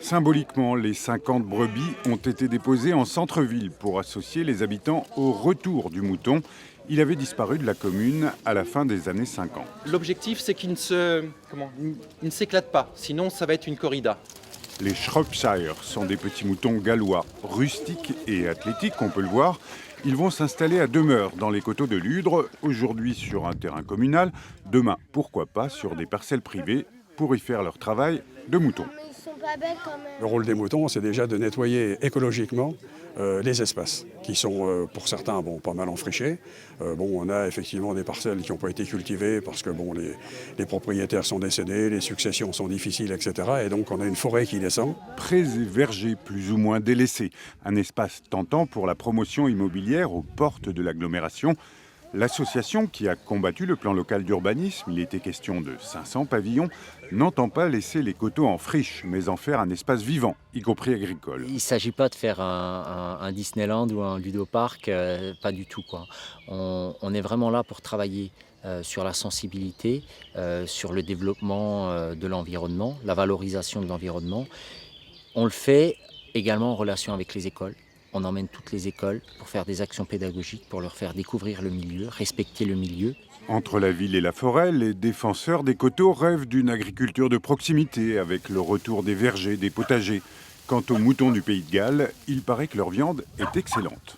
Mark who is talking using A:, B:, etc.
A: Symboliquement, les 50 brebis ont été déposées en centre-ville pour associer les habitants au retour du mouton. Il avait disparu de la commune à la fin des années 50.
B: L'objectif, c'est qu'il ne s'éclate pas, sinon ça va être une corrida.
A: Les Shropshire sont des petits moutons gallois, rustiques et athlétiques, on peut le voir. Ils vont s'installer à demeure dans les coteaux de Ludre, aujourd'hui sur un terrain communal, demain, pourquoi pas, sur des parcelles privées pour y faire leur travail de moutons.
C: Mais ils sont pas belles quand même.
D: Le rôle des moutons, c'est déjà de nettoyer écologiquement les espaces, qui sont pour certains pas mal enfrichés. On a effectivement des parcelles qui n'ont pas été cultivées parce que les propriétaires sont décédés, les successions sont difficiles, etc. Et donc on a une forêt qui descend.
A: Prés et vergers plus ou moins délaissés, un espace tentant pour la promotion immobilière aux portes de l'agglomération. L'association qui a combattu le plan local d'urbanisme, il était question de 500 pavillons, n'entend pas laisser les coteaux en friche, mais en faire un espace vivant, y compris agricole.
E: Il ne s'agit pas de faire un Disneyland ou un ludoparc, pas du tout, quoi. On est vraiment là pour travailler sur la sensibilité, sur le développement de l'environnement, la valorisation de l'environnement. On le fait également en relation avec les écoles. On emmène toutes les écoles pour faire des actions pédagogiques, pour leur faire découvrir le milieu, respecter le milieu.
A: Entre la ville et la forêt, les défenseurs des coteaux rêvent d'une agriculture de proximité avec le retour des vergers, des potagers. Quant aux moutons du Pays de Galles, il paraît que leur viande est excellente.